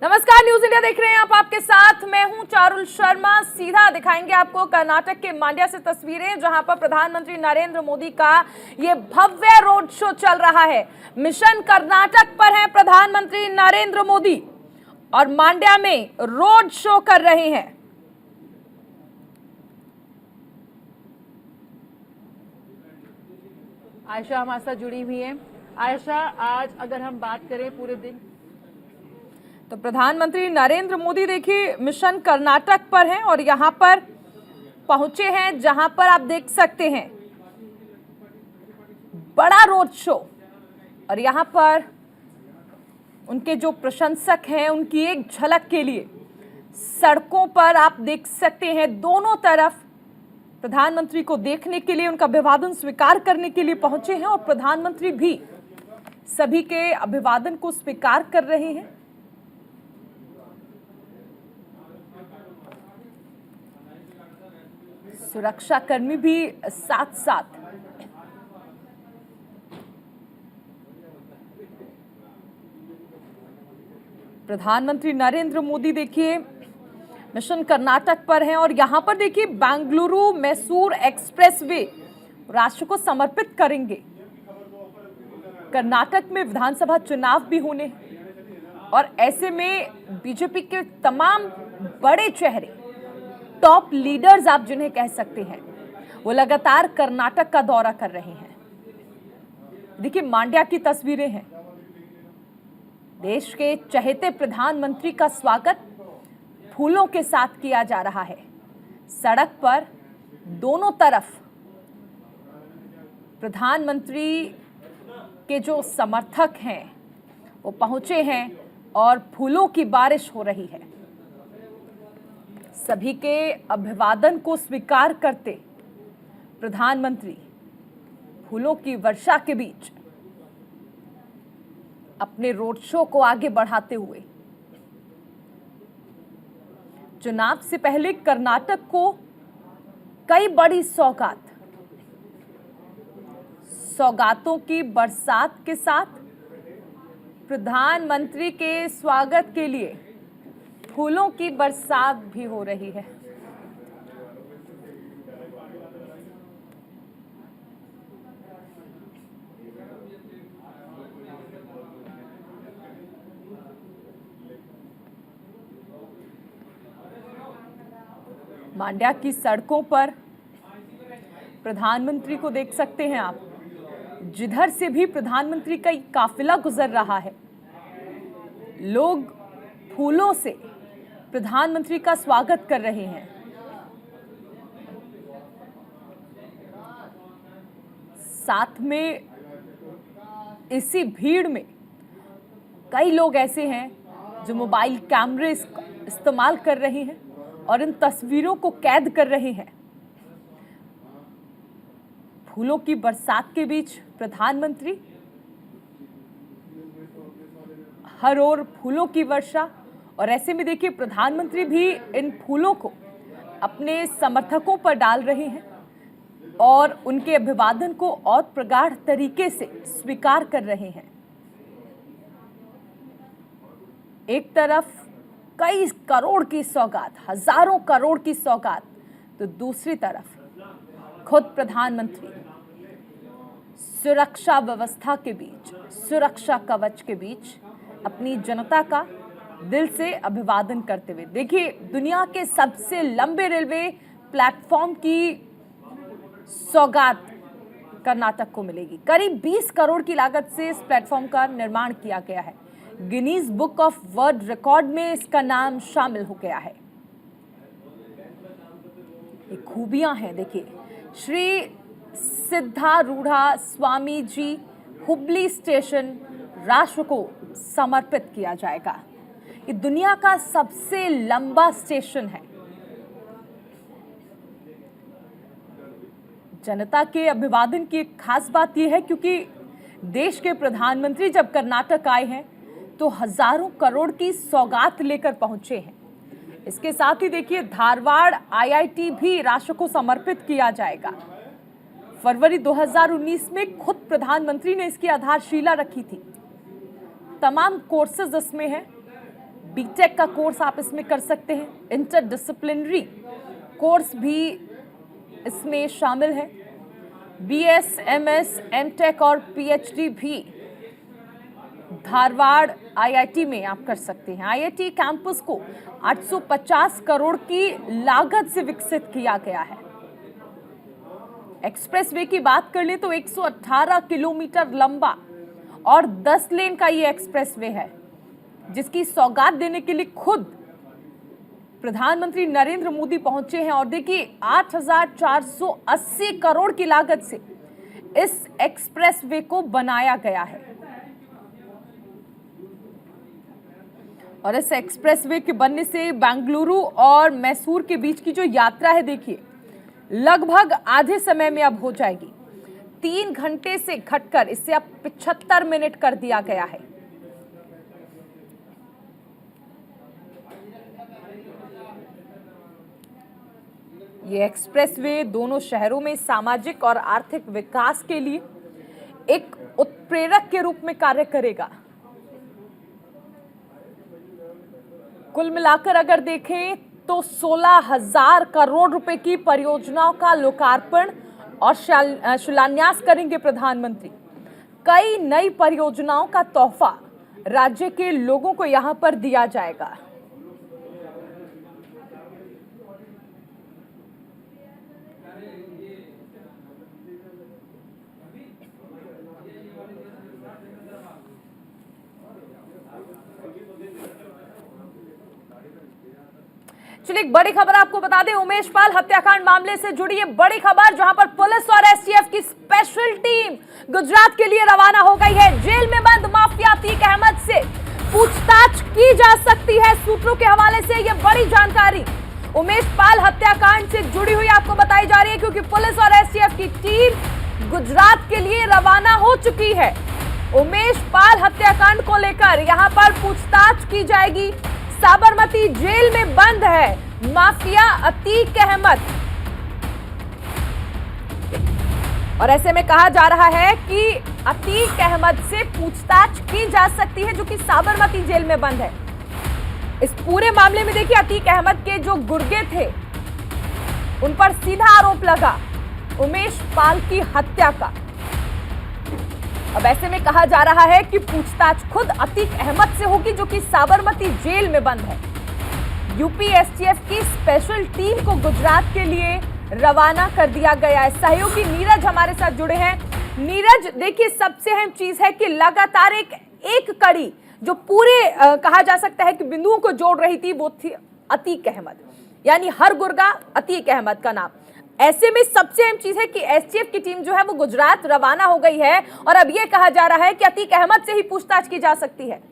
नमस्कार, news India देख रहे हैं आप। आपके साथ मैं हूं चारुल शर्मा। सीधा दिखाएंगे आपको कर्नाटक के मांड्या से तस्वीरें, जहां पर प्रधानमंत्री नरेंद्र मोदी का ये भव्य रोड शो चल रहा है। मिशन कर्नाटक पर हैं प्रधानमंत्री नरेंद्र मोदी और मांड्या में रोड शो कर रहे हैं। आयशा हमारे साथ जुड़ी हुई है। आयशा, आज अगर हम बात करें पूरे दिन, तो प्रधानमंत्री नरेंद्र मोदी देखिए मिशन कर्नाटक पर हैं और यहां पर पहुंचे हैं, जहां पर आप देख सकते हैं बड़ा रोड शो। और यहां पर उनके जो प्रशंसक हैं उनकी एक झलक के लिए सड़कों पर आप देख सकते हैं दोनों तरफ प्रधानमंत्री को देखने के लिए, उनका अभिवादन स्वीकार करने के लिए पहुंचे हैं और प्रधानमंत्री भी सभी के अभिवादन को स्वीकार कर रहे हैं। सुरक्षा कर्मी भी साथ साथ प्रधानमंत्री नरेंद्र मोदी देखिए मिशन कर्नाटक पर हैं और यहां पर देखिए बेंगलुरु मैसूर एक्सप्रेसवे राष्ट्र को समर्पित करेंगे। कर्नाटक में विधानसभा चुनाव भी होने हैं और ऐसे में बीजेपी के तमाम बड़े चेहरे, टॉप लीडर्स आप जिन्हें कह सकते हैं, वो लगातार कर्नाटक का दौरा कर रहे हैं। देखिए मांड्या की तस्वीरें हैं। देश के चहेते प्रधानमंत्री का स्वागत फूलों के साथ किया जा रहा है। सड़क पर दोनों तरफ प्रधानमंत्री के जो समर्थक हैं वो पहुंचे हैं और फूलों की बारिश हो रही है। सभी के अभिवादन को स्वीकार करते प्रधानमंत्री फूलों की वर्षा के बीच अपने रोड शो को आगे बढ़ाते हुए चुनाव से पहले कर्नाटक को कई बड़ी सौगातों की बरसात के साथ प्रधानमंत्री के स्वागत के लिए फूलों की बरसात भी हो रही है। मांड्या की सड़कों पर प्रधानमंत्री को देख सकते हैं आप। जिधर से भी प्रधानमंत्री का काफिला गुजर रहा है, लोग फूलों से प्रधानमंत्री का स्वागत कर रहे हैं। साथ में इसी भीड़ में कई लोग ऐसे हैं जो मोबाइल कैमरे इस्तेमाल कर रहे हैं और इन तस्वीरों को कैद कर रहे हैं। फूलों की बरसात के बीच प्रधानमंत्री, हर ओर फूलों की वर्षा, और ऐसे में देखिए प्रधानमंत्री भी इन फूलों को अपने समर्थकों पर डाल रहे हैं और उनके अभिवादन को और प्रगाढ़ तरीके से स्वीकार कर रहे हैं। एक तरफ कई करोड़ की सौगात, हजारों करोड़ की सौगात, तो दूसरी तरफ खुद प्रधानमंत्री सुरक्षा व्यवस्था के बीच, सुरक्षा कवच के बीच अपनी जनता का दिल से अभिवादन करते हुए। देखिए दुनिया के सबसे लंबे रेलवे प्लेटफॉर्म की सौगात कर्नाटक को मिलेगी। करीब 20 करोड़ की लागत से इस प्लेटफॉर्म का निर्माण किया गया है। Guinness book of world record में इसका नाम शामिल हो गया है। ये खूबियां हैं। देखिए श्री सिद्धारूढ़ा स्वामी जी हुबली स्टेशन राष्ट्र को समर्पित किया जाएगा। ये दुनिया का सबसे लंबा स्टेशन है। जनता के अभिवादन की एक खास बात यह है क्योंकि देश के प्रधानमंत्री जब कर्नाटक आए हैं तो हजारों करोड़ की सौगात लेकर पहुंचे हैं। इसके साथ ही देखिए धारवाड़ आईआईटी भी राष्ट्र को समर्पित किया जाएगा। फरवरी 2019 में खुद प्रधानमंत्री ने इसकी आधारशिला रखी थी। तमाम कोर्सेज इसमें हैं। बीटेक का कोर्स आप इसमें कर सकते हैं, इंटरडिसिप्लिनरी कोर्स भी इसमें शामिल है। बीएस, एमएस, एमटेक और पीएचडी भी धारवाड़ आईआईटी में आप कर सकते हैं। आईआईटी कैंपस को 850 करोड़ की लागत से विकसित किया गया है। एक्सप्रेसवे की बात कर ले तो 118 किलोमीटर लंबा और 10 लेन का ये एक्सप्रेसवे है, जिसकी सौगात देने के लिए खुद प्रधानमंत्री नरेंद्र मोदी पहुंचे हैं। और देखिए 8,480 करोड़ की लागत से इस एक्सप्रेसवे को बनाया गया है। और इस एक्सप्रेसवे के बनने से बेंगलुरु और मैसूर के बीच की जो यात्रा है, देखिए लगभग आधे समय में अब हो जाएगी। 3 घंटे से घटकर इसे अब 75 मिनट कर दिया गया है। ये एक्सप्रेसवे दोनों शहरों में सामाजिक और आर्थिक विकास के लिए एक उत्प्रेरक के रूप में कार्य करेगा। कुल मिलाकर अगर देखें तो 16,000 करोड़ रुपए की परियोजनाओं का लोकार्पण और शिलान्यास करेंगे प्रधानमंत्री। कई नई परियोजनाओं का तोहफा राज्य के लोगों को यहां पर दिया जाएगा। चलिए एक बड़ी खबर आपको बता दें, उमेश पाल हत्याकांड मामले से जुड़ी ये बड़ी खबर, जहां पर पुलिस और एसटीएफ की स्पेशल टीम गुजरात के लिए रवाना हो गई है। जेल में बंद माफिया अतीक अहमद से पूछताछ की जा सकती है। सूत्रों के हवाले से ये बड़ी जानकारी उमेश पाल हत्याकांड से जुड़ी हुई आपको बताई जा रही है, क्योंकि पुलिस और एसटीएफ की टीम गुजरात के लिए रवाना हो चुकी है। उमेश पाल हत्याकांड को लेकर यहां पर पूछताछ की जाएगी। साबरमती जेल में बंद है माफिया अतीक अहमद, और ऐसे में कहा जा रहा है कि अतीक अहमद से पूछताछ की जा सकती है, जो कि साबरमती जेल में बंद है। इस पूरे मामले में देखिए अतीक अहमद के जो गुर्गे थे उन पर सीधा आरोप लगा उमेश पाल की हत्या का। अब ऐसे में कहा जा रहा है कि पूछताछ खुद अतीक अहमद से होगी, जो कि साबरमती जेल में बंद है। यूपी एसटीएफ की स्पेशल टीम को गुजरात के लिए रवाना कर दिया गया है। सहयोगी नीरज हमारे साथ जुड़े हैं। नीरज, देखिए सबसे अहम चीज है कि लगातार एक कड़ी जो पूरे कहा जा सकता है कि बिंदुओं को जोड़ रही थी, वो थी अतीक अहमद, यानी हर गुर्गा अतीक अहमद का नाम। ऐसे में सबसे अहम चीज है कि एसटीएफ की टीम जो है वो गुजरात रवाना हो गई है, और अब ये कहा जा रहा है कि अतीक अहमद से ही पूछताछ की जा सकती है।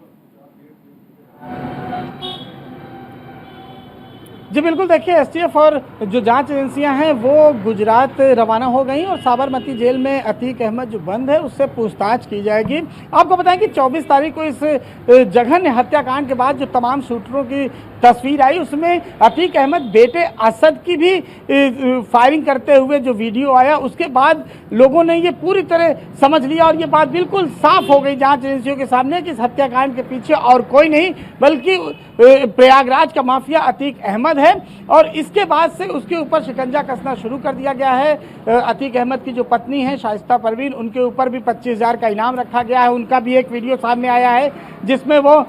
जी बिल्कुल, देखिए एसटीएफ और जो जांच एजेंसियां हैं वो गुजरात रवाना हो गई और साबरमती जेल में अतीक अहमद जो बंद है उससे पूछताछ की जाएगी। आपको बताएं कि 24 तारीख को इस जघन्य हत्याकांड के बाद जो तमाम शूटरों की तस्वीर आई, उसमें अतीक अहमद बेटे असद की भी फायरिंग करते हुए जो वीडियो आया, उसके बाद लोगों ने ये पूरी तरह समझ लिया और ये बात बिल्कुल साफ हो गई जांच एजेंसियों के सामने कि इस हत्याकांड के पीछे और कोई नहीं बल्कि प्रयागराज का माफिया अतीक अहमद है। और इसके बाद से उसके ऊपर शिकंजा कसना शुरू कर दिया गया है। अतीक अहमद की जो पत्नी है शाइस्ता परवीन, उनके ऊपर भी 25,000 का इनाम रखा गया है। उनका भी एक वीडियो सामने आया है जिसमें वो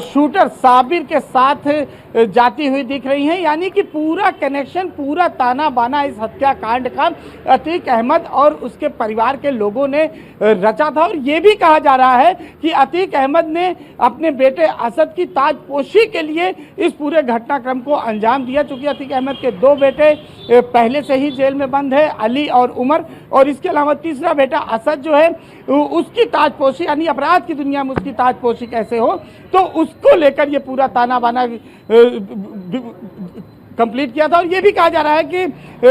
शूटर साबिर के साथ जाती हुई दिख रही हैं। यानी कि पूरा कनेक्शन, पूरा ताना बाना इस हत्याकांड का अतीक अहमद और उसके परिवार के लोगों ने रचा था। और ये भी कहा जा रहा है कि अतीक अहमद ने अपने बेटे असद की ताजपोशी के लिए इस पूरे घटनाक्रम को अंजाम दिया। चूंकि अतीक अहमद के 2 बेटे पहले से ही जेल में बंद है, अली और उमर, और इसके अलावा तीसरा बेटा असद जो है उसकी ताजपोशी, यानी अपराध की दुनिया में उसकी ताजपोशी कैसे हो, तो उसको लेकर ये पूरा ताना बाना कंप्लीट किया था। और ये भी कहा जा रहा है कि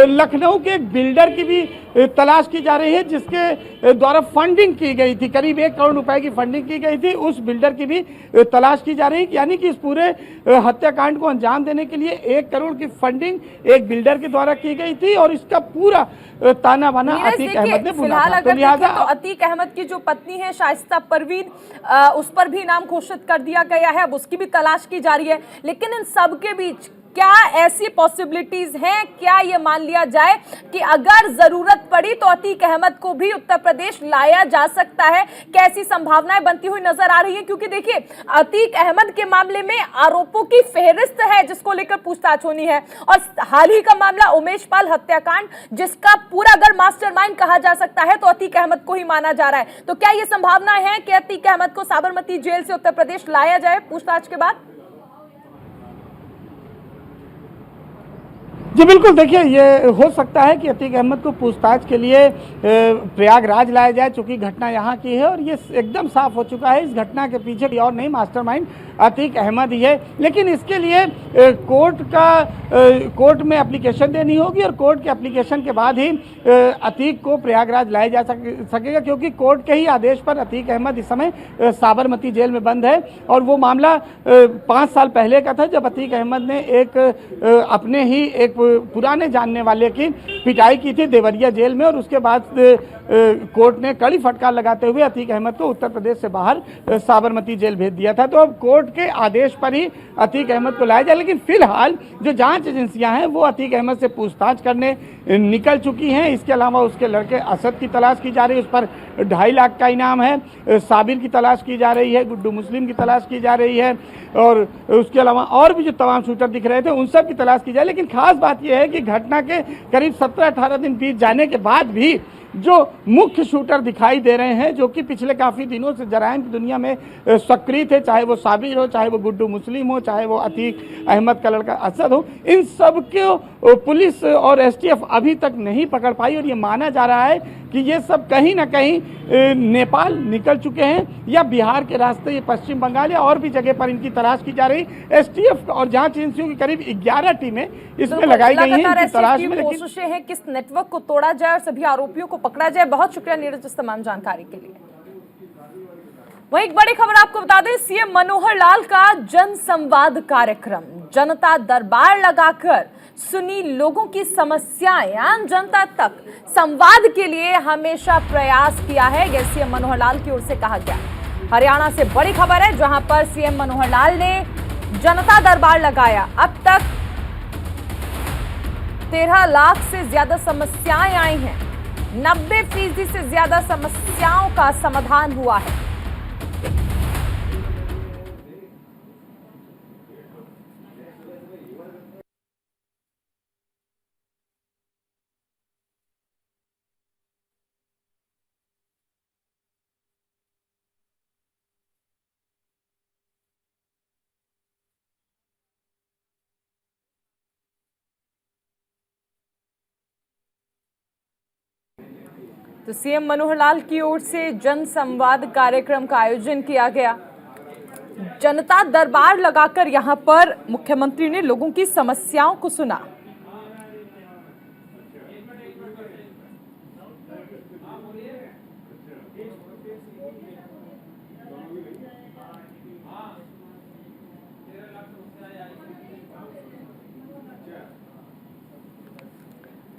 लखनऊ के एक बिल्डर की भी तलाश की जा रही है, जिसके द्वारा फंडिंग की गई थी, करीब 1 करोड़ रुपए की फंडिंग की गई थी। उस बिल्डर की भी तलाश की जा रही है, यानी कि इस पूरे हत्याकांड को अंजाम देने के लिए 1 करोड़ की फंडिंग एक बिल्डर के द्वारा की गई थी और इसका पूरा ताना बाना अतीक अहमद ने बुना था। तो लिहाजा तो अतीक अहमद की जो पत्नी है शाइस्ता परवीन, उस पर भी नाम घोषित कर दिया गया है, अब उसकी भी तलाश की जा रही है। लेकिन इन सब के बीच क्या ऐसी पॉसिबिलिटीज हैं, क्या ये मान लिया जाए कि अगर जरूरत पड़ी तो अतीक अहमद को भी उत्तर प्रदेश लाया जा सकता है? कैसी संभावनाएं बनती हुई नजर आ रही है? क्योंकि देखिए, अतीक अहमद के मामले में आरोपों की फेहरिस्त है जिसको लेकर पूछताछ होनी है, और हाल ही का मामला उमेश पाल हत्याकांड, जिसका पूरा अगर मास्टरमाइंड कहा जा सकता है तो अतीक अहमद को ही माना जा रहा है। तो क्या ये संभावना है कि अतीक अहमद को साबरमती जेल से उत्तर प्रदेश लाया जाए पूछताछ के बाद? जी बिल्कुल, देखिए ये हो सकता है कि अतीक अहमद को पूछताछ के लिए प्रयागराज लाया जाए, चूंकि घटना यहाँ की है और ये एकदम साफ हो चुका है इस घटना के पीछे कोई और नहीं, मास्टरमाइंड अतीक अहमद ही है। लेकिन इसके लिए कोर्ट में एप्लीकेशन देनी होगी और कोर्ट के एप्लीकेशन के बाद ही अतीक को प्रयागराज लाया जा सकेगा, क्योंकि कोर्ट के ही आदेश पर अतीक अहमद इस समय साबरमती जेल में बंद है। और वो मामला 5 साल पहले का था, जब अतीक अहमद ने अपने ही एक पुराने जानने वाले की पिटाई की थी देवरिया जेल में, और उसके बाद कोर्ट ने कड़ी फटकार लगाते हुए अतीक अहमद को उत्तर प्रदेश से बाहर साबरमती जेल भेज दिया था। तो अब कोर्ट के आदेश पर ही अतीक अहमद को लाया जाए। लेकिन फिलहाल जो जांच एजेंसियां हैं वो अतीक अहमद से पूछताछ करने निकल चुकी हैं। इसके अलावा उसके लड़के असद की तलाश की जा रही है, उस पर 2.5 लाख का इनाम है। साबिर की तलाश की जा रही है, गुड्डू मुस्लिम की तलाश की जा रही है, और उसके अलावा और भी जो तमाम शूटर दिख रहे थे उन सब की तलाश की जाए। लेकिन खास बात यह है कि घटना के करीब 17-18 दिन बीत जाने के बाद भी जो मुख्य शूटर दिखाई दे रहे हैं, जो कि पिछले काफ़ी दिनों से जराइम की दुनिया में सक्रिय थे, चाहे वो साबिर हो, चाहे वो गुड्डू मुस्लिम हो, चाहे वो अतीक अहमद का लड़का असद हो, इन सब को पुलिस और एसटीएफ अभी तक नहीं पकड़ पाई। और ये माना जा रहा है कि ये सब कहीं ना कहीं नेपाल निकल चुके हैं या बिहार के रास्ते ये पश्चिम बंगाल या और भी जगह पर इनकी तलाश की जा रही। एसटीएफ और जांच एजेंसियों की करीब 11 टीमें इसमें लगाई गई हैं इनकी तलाश में। कोशिशें हैं किस नेटवर्क को तोड़ा जाए और सभी आरोपियों को पकड़ा जाए। बहुत शुक्रिया नीरज इस तमाम जानकारी के लिए। वहीं एक बड़ी खबर आपको बता दें, सीएम मनोहर लाल का जन संवाद कार्यक्रम, जनता दरबार लगाकर सुनी लोगों की समस्याएं, आम जनता तक संवाद के लिए हमेशा प्रयास किया है, ये सीएम मनोहर लाल की ओर से कहा गया। हरियाणा से बड़ी खबर है, जहां पर सीएम मनोहर लाल ने जनता दरबार लगाया। अब तक 13 लाख से ज्यादा समस्याएं आई हैं, 90% से ज्यादा समस्याओं का समाधान हुआ है। तो सीएम मनोहर लाल की ओर से जन संवाद कार्यक्रम का आयोजन किया गया। जनता दरबार लगाकर यहां पर मुख्यमंत्री ने लोगों की समस्याओं को सुना।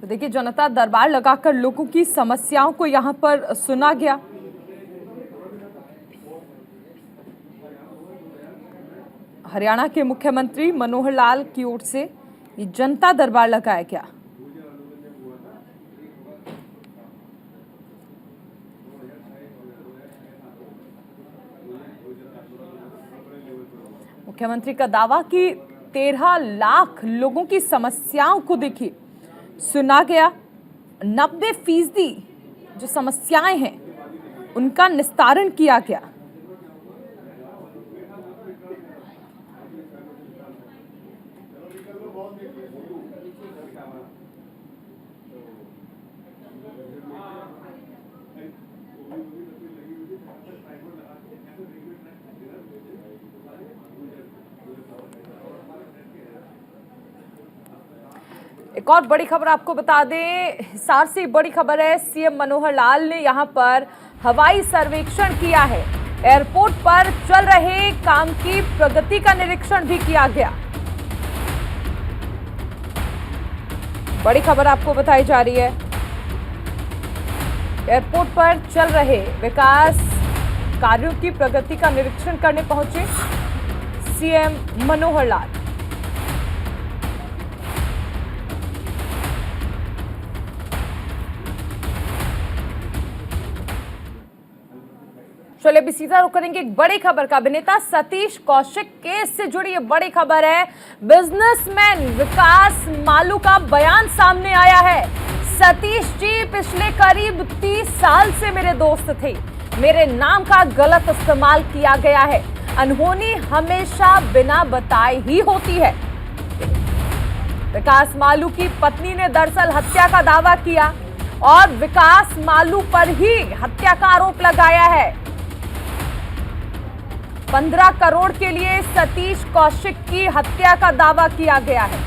तो देखिए, जनता दरबार लगाकर लोगों की समस्याओं को यहां पर सुना गया। हरियाणा के मुख्यमंत्री मनोहर लाल की ओर से ये जनता दरबार लगाया गया। मुख्यमंत्री का दावा कि 13 लाख लोगों की समस्याओं को देखिए सुना गया। 90% जो समस्याएं हैं उनका निस्तारण किया गया। एक और बड़ी खबर आपको बता दें, हिसार से बड़ी खबर है। सीएम मनोहर लाल ने यहां पर हवाई सर्वेक्षण किया है। एयरपोर्ट पर चल रहे काम की प्रगति का निरीक्षण भी किया गया। बड़ी खबर आपको बताई जा रही है, एयरपोर्ट पर चल रहे विकास कार्यों की प्रगति का निरीक्षण करने पहुंचे सीएम मनोहर लाल। चलिए अभी सीधा रुक करेंगे एक बड़ी खबर का। अभिनेता सतीश कौशिक केस से जुड़ी ये बड़ी खबर है। बिजनेसमैन विकास मालू का बयान सामने आया है। सतीश जी पिछले करीब 30 साल से मेरे दोस्त थे, मेरे नाम का गलत इस्तेमाल किया गया है, अनहोनी हमेशा बिना बताए ही होती है। विकास मालू की पत्नी ने दरअसल हत्या का दावा किया और विकास मालू पर ही हत्या का आरोप लगाया है। 15 करोड़ के लिए सतीश कौशिक की हत्या का दावा किया गया है।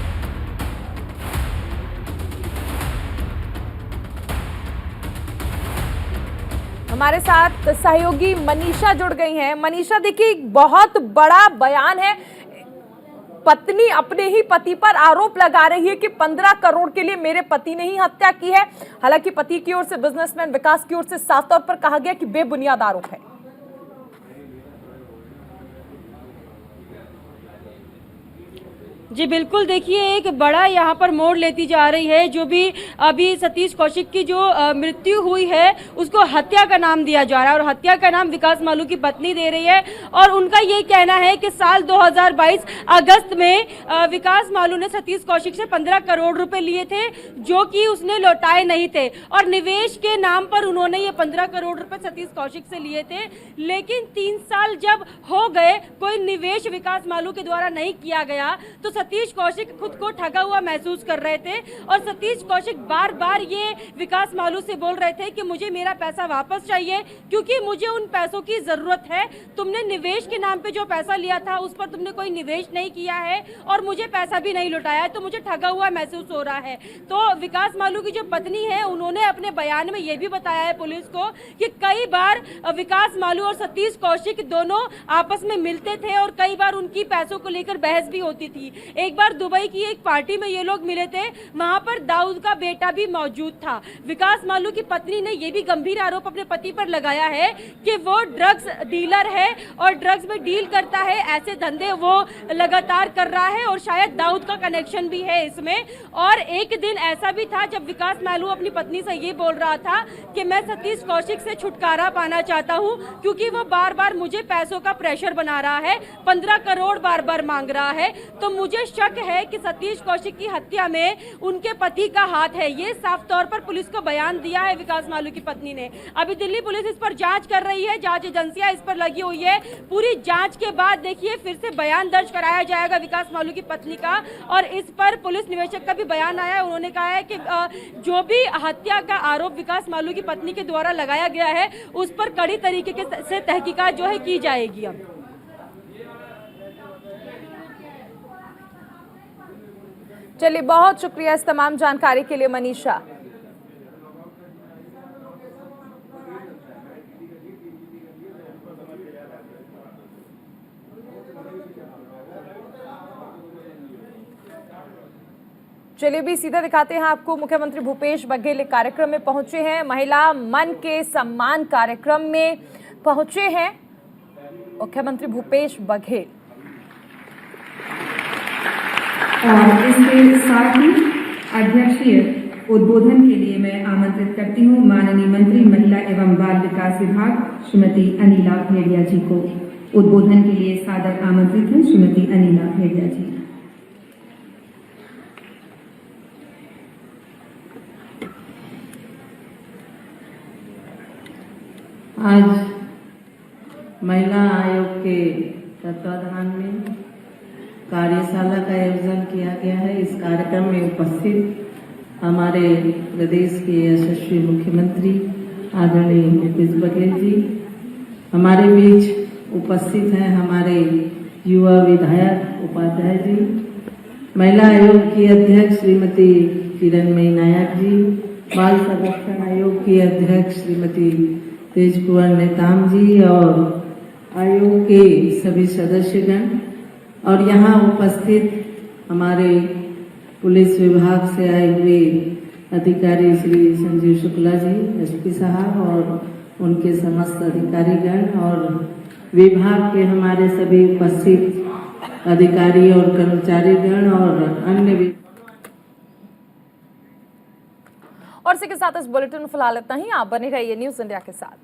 हमारे साथ सहयोगी मनीषा जुड़ गई हैं। मनीषा, देखिए बहुत बड़ा बयान है। पत्नी अपने ही पति पर आरोप लगा रही है कि 15 करोड़ के लिए मेरे पति ने ही हत्या की है। हालांकि पति की ओर से, बिजनेसमैन विकास की ओर से साफ तौर पर कहा गया कि बेबुनियाद आरोप है। जी बिल्कुल, देखिए एक बड़ा यहाँ पर मोड़ लेती जा रही है। जो भी अभी सतीश कौशिक की जो मृत्यु हुई है उसको हत्या का नाम दिया जा रहा है और हत्या का नाम विकास मालू की पत्नी दे रही है। और उनका ये कहना है कि साल 2022 अगस्त में विकास मालू ने सतीश कौशिक से 15 करोड़ रुपए लिए थे जो कि उसने लौटाए नहीं थे और निवेश के नाम पर उन्होंने ये 15 करोड़ रुपए सतीश कौशिक से लिए थे। लेकिन 3 साल जब हो गए, कोई निवेश विकास मालू के द्वारा नहीं किया गया तो सतीश कौशिक खुद को ठगा हुआ महसूस कर रहे थे। और सतीश कौशिक बार बार ये विकास मालू से बोल रहे थे कि मुझे मेरा पैसा वापस चाहिए क्योंकि मुझे उन पैसों की जरूरत है। तुमने निवेश के नाम पे जो पैसा लिया था उस पर तुमने कोई निवेश नहीं किया है और मुझे पैसा भी नहीं लौटाया है, तो मुझे ठगा हुआ महसूस हो रहा है। तो विकास मालू की जो पत्नी है उन्होंने अपने बयान में ये भी बताया है पुलिस को कि कई बार विकास मालू और सतीश कौशिक दोनों आपस में मिलते थे और कई बार उनकी पैसों को लेकर बहस भी होती थी। एक बार दुबई की एक पार्टी में ये लोग मिले थे, वहां पर दाऊद का बेटा भी मौजूद था। विकास मालू की पत्नी ने यह भी गंभीर आरोप अपने पति पर लगाया है कि वो ड्रग्स डीलर है और ड्रग्स में डील करता है, ऐसे धंधे वो लगातार कर रहा है और शायद दाऊद का कनेक्शन भी है इसमें। और एक दिन ऐसा भी था जब विकास मालू अपनी पत्नी से ये बोल रहा था कि मैं सतीश कौशिक से छुटकारा पाना चाहता हूं क्योंकि वो बार बार मुझे पैसों का प्रेशर बना रहा है, 15 करोड़ बार बार मांग रहा है। तो मुझे शक है कि सतीश कौशिक की हत्या में उनके पति का हाथ है। ये साफ तौर पर पुलिस को बयान दिया है विकास मालू की पत्नी ने। अभी दिल्ली पुलिस इस पर जांच कर रही है, जांच एजेंसियां इस पर लगी हुई है। पूरी जांच के बाद देखिए फिर से बयान दर्ज कराया जाएगा विकास मालू की पत्नी का। और इस पर पुलिस निदेशक का भी बयान आया है। उन्होंने कहा है कि जो भी हत्या का आरोप विकास मालू की पत्नी के द्वारा लगाया गया है उस पर कड़ी तरीके से तहकीकात जो है की जाएगी। अब चलिए, बहुत शुक्रिया इस तमाम जानकारी के लिए मनीषा। चलिए भी सीधा दिखाते हैं आपको। मुख्यमंत्री भूपेश बघेल एक कार्यक्रम में पहुंचे हैं, महिला मन के सम्मान कार्यक्रम में पहुंचे हैं मुख्यमंत्री भूपेश बघेल। और इसके साथ ही अध्यक्षीय उद्बोधन के लिए मैं आमंत्रित करती हूँ माननीय मंत्री महिला एवं बाल विकास विभाग श्रीमती अनिला भेड़िया जी को। उद्बोधन के लिए सादर आमंत्रित हैं श्रीमती अनिला भेड़िया जी। आज महिला आयोग के तत्वाधान में कार्यशाला का आयोजन किया गया है। इस कार्यक्रम में उपस्थित हमारे प्रदेश के यशस्वी मुख्यमंत्री आदरणीय भूपेश बघेल जी, हमारे बीच उपस्थित हैं हमारे युवा विधायक उपाध्याय जी, महिला आयोग की अध्यक्ष श्रीमती किरणमयी नायक जी, बाल संरक्षण आयोग की अध्यक्ष श्रीमती तेज कुंवर नेताम जी और आयोग के सभी सदस्यगण और यहाँ उपस्थित हमारे पुलिस विभाग से आए हुए अधिकारी श्री संजीव शुक्ला जी, एसपी साहब और उनके समस्त अधिकारीगण और विभाग के हमारे सभी उपस्थित अधिकारी और कर्मचारीगण और अन्य और इसी के साथ इस बुलेटिन में फिलहाल इतना ही। आप बने रहिए न्यूज़ इंडिया के साथ।